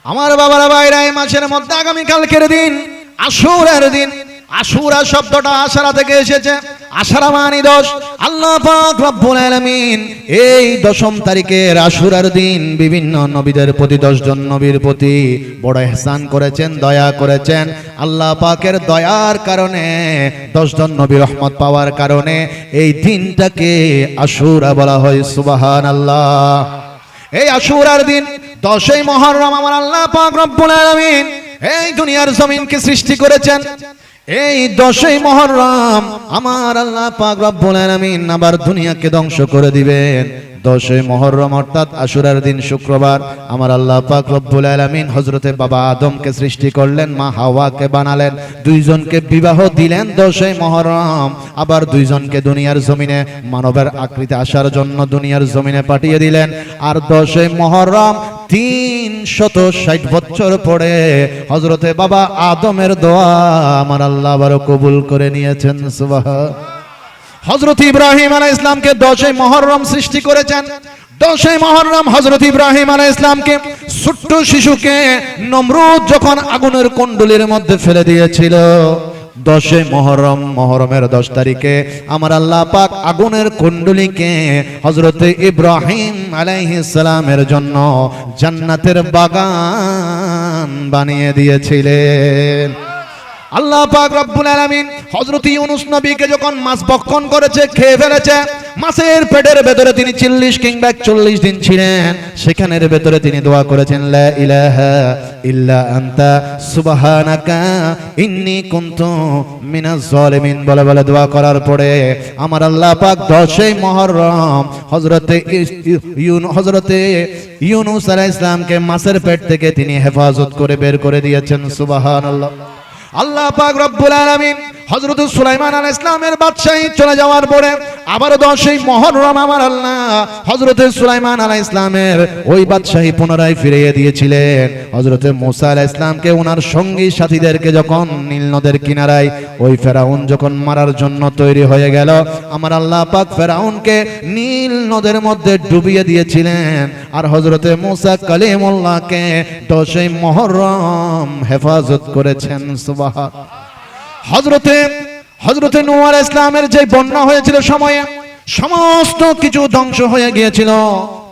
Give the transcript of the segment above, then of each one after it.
আমার বাবারা ভাইরা, এই মাসের মধ্যে আগামী কালকের দিন আশুরার দিন। আশুরা শব্দটা আশারা থেকে এসেছে। আশারা মানে 10। আল্লাহ পাক রব্বুল আলামিন এই 10ম তারিখের আশুরার দিন বিভিন্ন নবীদের প্রতি, 10 জন নবীর প্রতি বড় ইহসান করেছেন, দয়া করেছেন। আল্লাহ পাকের দয়ার কারণে 10 জন নবী রহমত পাওয়ার কারণে এই দিনটাকে আশুরা বলা হয়। সুবহানাল্লাহ। এই আশুরার দিন 10ই মুহররম আমার আল্লাহ পাক রব্বুল আলামিন এই দুনিয়ার জমিনকে সৃষ্টি করেছেন। এই 10ই মুহররম আমার আল্লাহ পাক রব্বুল আলামিন আবার দুনিয়াকে ধ্বংস করে দিবেন। 10ই মুহররম অর্থাৎ আশুরার দিন শুক্রবার আমার আল্লাহ পাক রব্বুল আলামিন হযরতে বাবা আদমকে সৃষ্টি করলেন, মা হাওয়াকে বানালেন, 2 জনকে বিবাহ দিলেন 10ই মুহররম। আবার 2 জনকে দুনিয়ার জমিনে মানবের আকৃতি আসার জন্য দুনিয়ার জমিনে পাঠিয়ে দিলেন। আর 10ই মুহররম 360 বছর পরে হযরতে বাবা আদমের দোয়া আমার আল্লাহ আবার কবুল করে নিয়েছেন। সুবহান। হযরত ইব্রাহিম আলাইহিস সালামকে 10ই মুহররম সৃষ্টি করেছেন। 10ই মুহররম হযরত ইব্রাহিম আলাইহিস সালামকে ছোট্ট শিশুকে নমরুদ যখন আগুনের কুণ্ডলীর মধ্যে ফেলে দিয়েছিল, 10ই মুহররম, মুহররমের 10 তারিখে আমার আল্লাহ পাক আগুনের কুণ্ডলীকে হযরত ইব্রাহিম আলাইহিস সালামের জন্য জান্নাতের বাগান বানিয়ে দিয়েছিলেন। আল্লাহ পাক রব্বুল আলামিন হযরত ইউনূস নবীকে যখন মাছ ভক্ষণ করেছে, খেয়ে ফেলেছে, মাছের পেটের ভেতরে তিনি 40 কিংবা 41 দিন ছিলেন। সেখানের ভেতরে তিনি দোয়া করেছেন, লা ইলাহা ইল্লা আনতা সুবহানাকা ইন্নী কুনতু মিনাজ জালিমিন বলে বলে দোয়া করার পরে আমার আল্লাহ পাক 10ই মুহররম হযরতে ইউনূস আলাইহিস সালামকে মাছের পেট থেকে তিনি হেফাজত করে বের করে দিয়েছেন। সুবহানাল্লাহ। আল্লাহ পাক রব্বুল আলামিন হযরত সুলাইমান আলাইহিস সালামের বাদশাহী চলে যাওয়ার পরে আবার 10ই মুহররম আমার আল্লাহ হযরত সুলাইমান আলাইহিস সালামের ওই বাদশাহী পুনরায় ফিরিয়ে দিয়েছিলেন। হযরত মুসা আলাইহিস সালামকে ওনার সঙ্গী সাথীদেরকে যখন নীল নদের কিনারায় ওই ফেরাউন যখন মারার জন্য তৈরি হয়ে গেল, আমার আল্লাহ পাক ফেরাউনকে নীল নদের মধ্যে ডুবিয়ে দিয়েছিলেন। আর হযরত মুসা কালিমুল্লাহকে 10ই মুহররম হেফাজত করেছেন। সুবহান। হযরতে নূহ আলাইহিস সালামের যে বন্যা হয়েছিল সময়ে সমস্ত কিছু ধ্বংস হয়ে গিয়েছিল।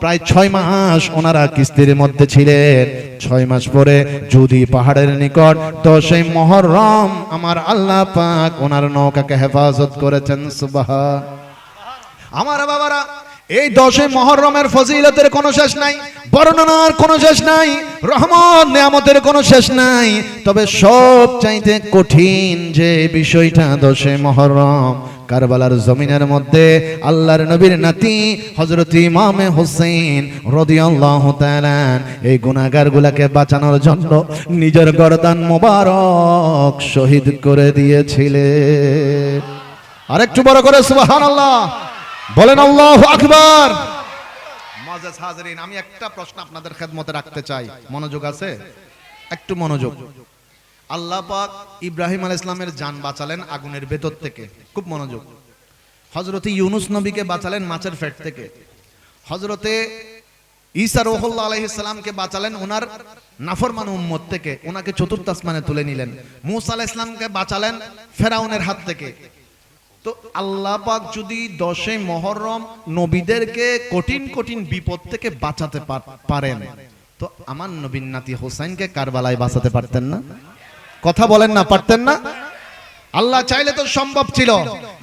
প্রায় 6 মাস ওনারা কিস্তির মধ্যে ছিলেন। 6 মাস পরে জুদি পাহাড়ের নিকট 10ই মুহররম আমার আল্লাহ পাক ওনার নৌকাকে হেফাজত করেছেন। সুবহান। আমার বাবারা, এই 10ই মুহররমের ফজিলতের কোনো শেষ নাই, বর্ণনার কোনো শেষ নাই, রহমত নিয়ামতের কোনো শেষ নাই। তবে সবচাইতে কঠিন যে বিষয়টা 10ই মুহররম কারবালার জমিনের মধ্যে আল্লাহর নবীর নাতি হযরত ইমামে হোসেন রাদিয়াল্লাহু তাআলা এই গুনাহগারগুলোকে বাঁচানোর জন্য নিজের গর্দান মোবারক শহীদ করে দিয়েছিলেন। আরেকটু বড় করে সুবহানাল্লাহ বলেন, আল্লাহু আকবার। মুআজ্জাজ হাজিরিন, আমি একটা প্রশ্ন আপনাদের খেদমতে রাখতে চাই, মনোযোগ আছে? একটু মনোযোগ। আল্লাহ পাক ইব্রাহিম আলাইহিস সালামের জান বাঁচালেন আগুনের ভেতর থেকে, খুব মনোযোগ। হযরত ইউনূস নবীকে বাঁচালেন মাছের পেট থেকে। হযরতে ঈসা রূহুল্লাহ আলাইহিস সালামকে বাঁচালেন ওনার নাফরমান উম্মত থেকে, ওনাকে চতুর্থ আসমানে তুলে নিলেন। মূসা আলাইহিস সালামকে বাঁচালেন ফেরাউনের হাত থেকে। তো আল্লাহ পাক যদি 10ই মুহররম নবীদেরকে কঠিন কঠিন বিপদ থেকে বাঁচাতে পারেন, তো আমার নবীর নাতি হোসেনকে কারবালায় বাঁচাতে পারতেন না? কথা বলেন না, পারতেন না? আল্লাহ চাইলে তো সম্ভব ছিল,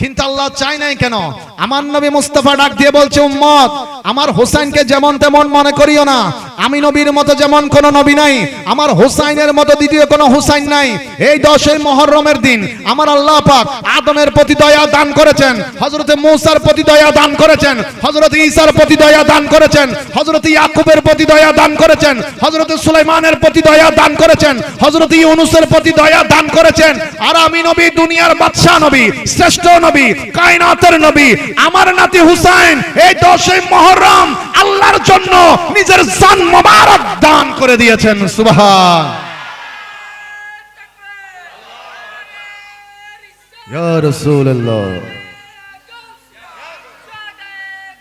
কিন্তু আল্লাহ চায় নাই কেন? আমার নবী মুস্তাফা ডাক দিয়ে বলছে, উম্মত আমার হোসেনকে যেমন তেমন মনে করিও না। আমি নবীর মতো যেমন কোন নবী নাই, আমার হোসেনের মতো দ্বিতীয় কোন হোসেন নাই। এই 10ই মুহররমের দিন আমার আল্লাহ পাক আদমের প্রতি দয়া দান করেছেন, হযরতে মূসার প্রতি দয়া দান করেছেন, হযরত ঈসার প্রতি দয়া দান করেছেন, হযরত ইয়াকুবের প্রতি দয়া দান করেছেন, হযরত সুলাইমানের প্রতি দয়া দান করেছেন, হযরত ইউনূসের প্রতি দয়া দান করেছেন। আর আমি নবী, দুনিয়ার বাদশা নবী, শ্রেষ্ঠ নবী, কায়নাতের নবী, আমার নাতি হুসাইন এই 10ই মুহররম আল্লাহর জন্য নিজের জান মোবারক দান করে দিয়েছেন। সুবহান। ইয়া রাসূলুল্লাহ।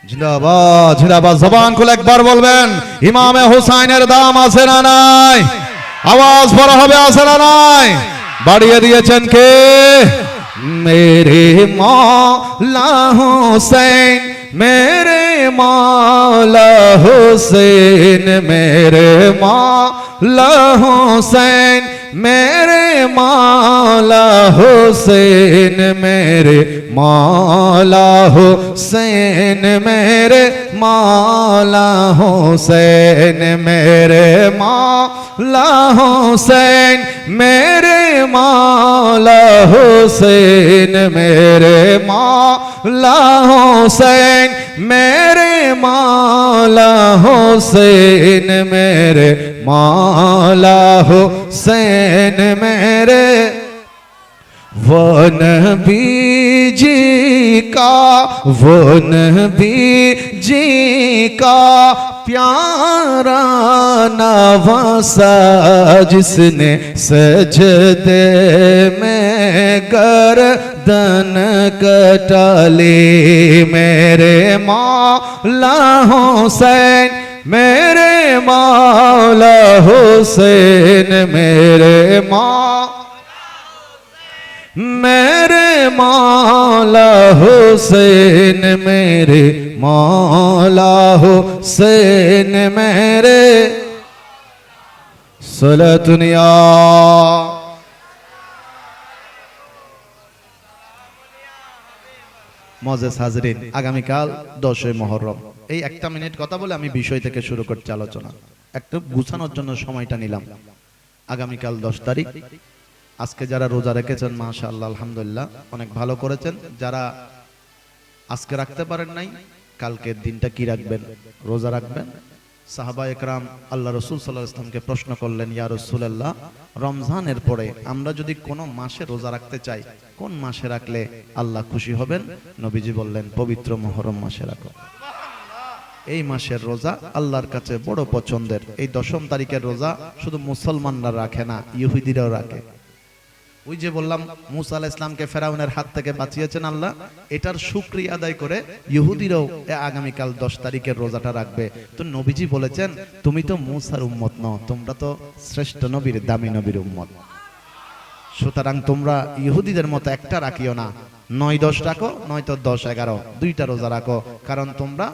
জিন্দাবাদ জিন্দাবাদ। জবান খুলে একবার বলবেন ইমামে হুসাইনের দাম আছে না নাই? আওয়াজ বড় হবে, আছে না নাই? বাড়িয়ে দিয়েছেন কে? মেরে মৌলা হুসैन, मेरे मौला हुसैन, मेरे मौला हुसैन, मेरे मौला हुसैन, मेरे मौला हुसैन, मेरे मौला हुसैन, मेरे मौला हुसैन, मेरे मौला हुसैन, मेरे मौला हुसैन, मेरे मौला हुसैन, मेरे मौला हुसैन, मेरे वो नबी जी का, वो नबी जी का प्यारा नवासा, जिसने सजदे में गर्दन कटाली, मेरे मौला हुसैन, मेरे मौला हुसैन, मेरे मेरे मौला हुसैन, मेरे मौला हुसैन, मेरे सलातुनिया। মজেস হাজরিন, আগামীকাল 10ই মুহররম। এই একটা মিনিট কথা বলে আমি বিষয় থেকে শুরু করছি আলোচনা, একটু গুছানোর জন্য সময়টা নিলাম। আগামীকাল 10 তারিখ। আজকে যারা রোজা রেখেছেন মাশাআল্লাহ আলহামদুলিল্লাহ অনেক ভালো করেছেন। যারা আজকে রাখতে পারেন নাই, কালকের দিনটা কি রাখবেন? রোজা রাখবেন। সাহাবা একরাম আল্লাহ রাসূল সাল্লাল্লাহু আলাইহি ওয়াসাল্লামকে প্রশ্ন করলেন, ইয়া রাসূলুল্লাহ, রমজানের পরে আমরা যদি কোনো মাসে রোজা রাখতে চাই, কোন মাসে রাখলে আল্লাহ খুশি হবেন? নবীজি বললেন, পবিত্র মুহররম মাসে রাখো। এই মাসের রোজা আল্লাহর কাছে বড় পছন্দের। এই 10 তারিখের রোজা শুধু মুসলমানরা রাখে না, ইহুদিরাও রাখে। ওই যে বললাম মুসা আলাইহিস সালামকে ফেরাউনের হাত থেকে বাঁচিয়েছেন আল্লাহ, এটার শুকরিয়া আদায় করে ইহুদিরাও আগামীকাল 10 তারিখের রোজাটা রাখবে। তো নবীজি বলেছেন, তুমি তো মুসার উম্মত নও, তোমরা তো শ্রেষ্ঠ নবীর, দামি নবীর উম্মত। সুতরাং তোমরা ইহুদিদের মতো একটা রাখিও না, 9-10 রাখো, নয়তো 10-11, দুইটা রোজা রাখো। কারণ তোমরা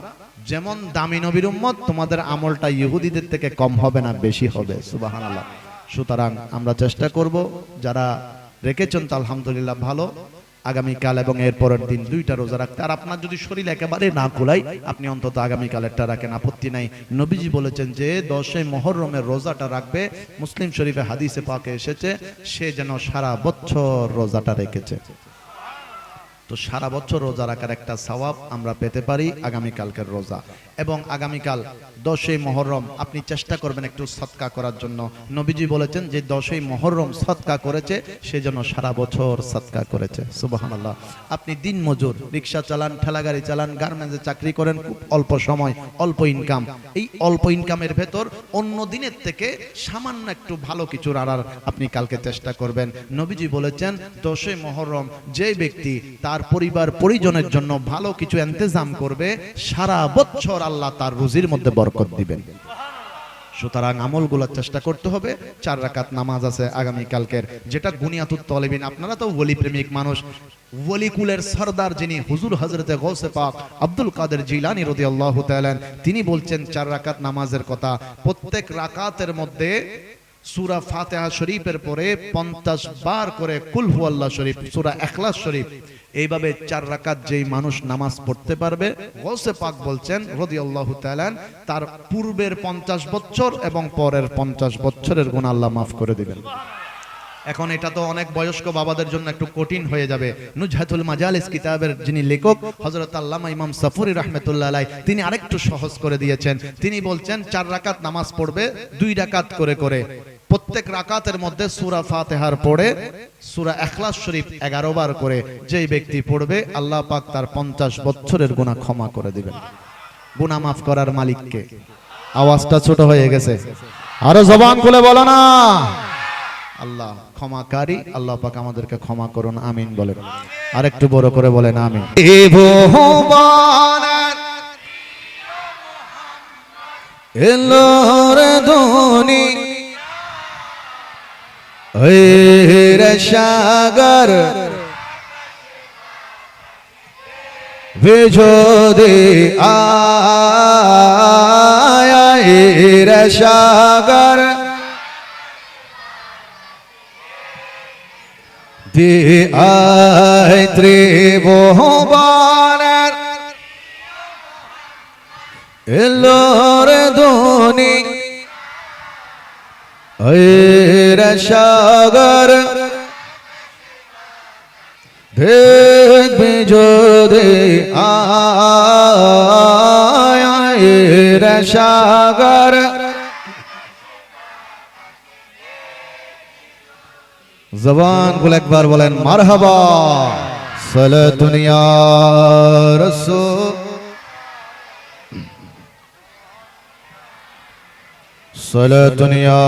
যেমন দামি নবীর উম্মত, তোমাদের আমলটা ইহুদিদের থেকে কম হবে না, বেশি হবে। সুবহানাল্লাহ। সুতরাং আমরা চেষ্টা করব, যারা রেখেছেন তা আলহামদুলিল্লাহ ভালো, আগামীকাল এবং এর পরের দিন 2টা রোজা রাখতে। আর আপনার যদি শরীর একেবারে না কুলায়, আপনি অন্তত আগামীকালেরটা রাখেন, আপত্তি নাই। নবীজি বলেছেন যে 10ই মুহররমের রোজাটা রাখবে, মুসলিম শরীফে হাদিসে পাকে এসেছে, সে যেন সারা বছর রোজাটা রেখেছে। তো সারা বছর রোজা রাখার একটা সওয়াব আমরা পেতে পারি আগামীকালকের রোজা। এবং আগামীকাল 10ই মুহররম আপনি চেষ্টা করবেন একটু সদকা করার জন্য। নবীজি বলেছেন যে 10ই মুহররম সদকা করেছে, সে যেন সারা বছর সদকা করেছে। সুবহানাল্লাহ। আপনি দিন মজুর, রিকশা চালান, ঠেলাগাড়ি চালান, গার্মেন্টসে চাকরি করেন, খুব অল্প সময়, অল্প ইনকাম। এই অল্প ইনকামের ভেতর অন্য দিনের থেকে সামান্য একটু ভালো কিছু আনার আপনি কালকে চেষ্টা করবেন। নবীজি বলেছেন 10ই মুহররম যে ব্যক্তি তার পরিবার পরিজনের জন্য ভালো কিছু ইন্তজাম করবে, সারা বছর আল্লাহ তার রুজির মধ্যে বরকত দিবেন। সুতরাং আমলগুলো চেষ্টা করতে হবে। 4 রাকাত নামাজ আছে আগামী কালকের, যেটা গুনিয়াতুত তালিবিন। আপনারা তো ওলি প্রেমিক মানুষ, ওলিকুলের সরদার যিনি হুজুর হযরতে গৌসে পাক আব্দুল কাদের জিলানী রাদিয়াল্লাহু তাআলা, তিনি বলছেন 4 রাকাত নামাজের কথা। প্রত্যেক রাকাতের মধ্যে সূরা ফাতিহা শরীফের পরে 50 বার করে কুল হুয়াল্লাহ শরীফ, সূরা ইখলাস শরীফ, এইভাবে 4 রাকাত যেই মানুষ নামাজ পড়তে পারবে, গৌসে পাক বলছেন রাদিয়াল্লাহু তাআলা, তার পূর্বের 50 বছর এবং পরের 50 বছরের গুনাহ আল্লাহ মাফ করে দিবেন। এখন এটা তো অনেক বয়স্ক বাবাদের জন্য একটু কঠিন হয়ে যাবে। নুজহাতুল মাজালিস কিতাবের যিনি লেখক হযরত আল্লামা ইমাম সাফুরি রাহমাতুল্লাহ আলাইহি, তিনি আরেকটু সহজ করে দিয়েছেন। তিনি বলছেন 4 রাকাত নামাজ পড়বে, 2 রাকাত করে করে। প্রত্যেক রাকাতের মধ্যে সূরা ফাতিহার পরে সূরা ইখলাস শরীফ 11 বার করে যেই ব্যক্তি পড়বে, আল্লাহ পাক তার 50 বছরের গুনাহ ক্ষমা করে দিবেন। গুনাহ মাফ করার মালিক কে? আওয়াজটা ছোট হয়ে গেছে, আরো জবান খুলে বলো না। আল্লাহ ক্ষমাকারী, আল্লাহ পাক আমাদেরকে ক্ষমা করুন, আমিন বলেন। আর একটু বড় করে বলেন আমিন। এলো রে ধনী রে সাগর ভেজো দে আয় রে সাগর দে আয় ত্রিভুবনের এলো রে ধনী রে সাগর দেখবে যদি আয় রে সাগর জবান খুলে একবার বলেন মারহাবা সালাতুন ইয়া রাসূল সালাতুন ইয়া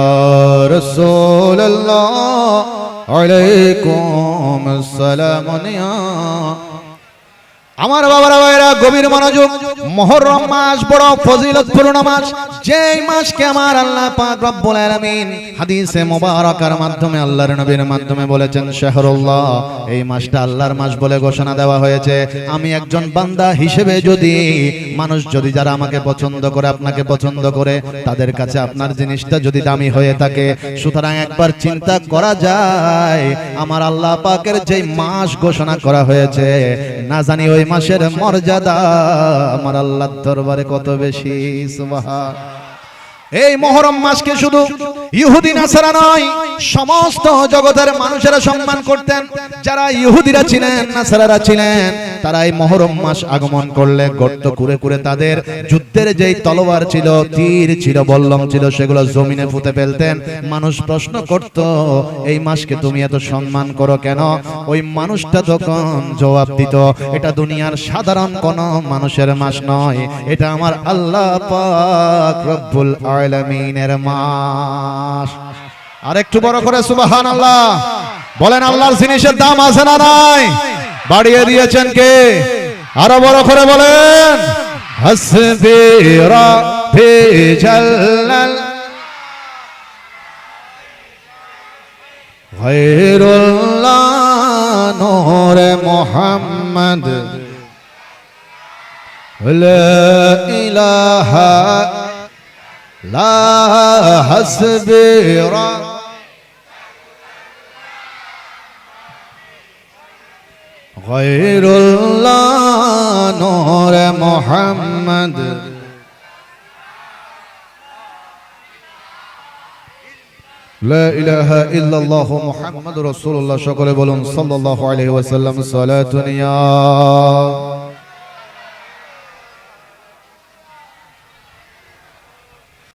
রাসূলুল্লাহ আলাইকুম আসসালাম ইয়া আমার বাবারা ভাইরা গভীর মনোযোগ মুহররম মাস বড় ফজিলতপূর্ণ মাস যেই মাসকে আমার আল্লাহ পাক রব্বুল আলামিন হাদিসে মুবারাকার মাধ্যমে আল্লাহর নবীর মাধ্যমে বলেছেন শাহরুল্লাহ এই মাসটা আল্লাহর মাস বলে ঘোষণা দেওয়া হয়েছে আমি একজন বান্দা হিসেবে যদি মানুষ যদি যারা আমাকে পছন্দ করে আপনাকে পছন্দ করে তাদের কাছে আপনার জিনিসটা যদি দামি হয়ে থাকে সুতরাং একবার চিন্তা করা যায় আমার আল্লাহ পাকের যেই মাস ঘোষণা করা হয়েছে না জানি ওই মাসের মর্যাদা আমার আল্লাহর দরবারে কত বেশি সুবহান এই মুহররম মাসকে শুধু ইহুদি নাসারা নয় সমস্ত জগতের মানুষেরা সম্মান করতেন যারা ইহুদিরা ছিলেন নাসারারা ছিলেন তারা এই মুহররম মাস আগমন করলে গর্ত কুরে কুরে তাদের যুদ্ধের যেই তলোয়ার ছিল তীর ছিল বল্লম ছিল সেগুলো জমিনে পুঁতে ফেলতেন মানুষ প্রশ্ন করত এই মাসকে তুমি এত সম্মান করো কেন ওই মানুষটা তখন জবাব দিত এটা দুনিয়ার সাধারণ কোনো মানুষের মাস নয় এটা আমার আল্লাহ পাক রব্বুল আলামিনের মাস আর একটু বড় করে সুবহানাল্লাহ বলেন আল্লাহর জিনিসের দাম আছে না নাই বাড়িয়ে দিয়েছেন কে আরো বড় করে বলেন হাসবি রাব্বি জাল্লাল গায়রুল্লাহ নূরে মুহাম্মদ লা ইলাহা লা হাসবি গায়রুল্লাহ নূরে মুহাম্মদ লা ইলাহা ইল্লাল্লাহ মুহাম্মাদুর রাসূলুল্লাহ সকলে বলুন সাল্লাল্লাহু আলাইহি ওয়াসাল্লাম সালাতুন ইয়া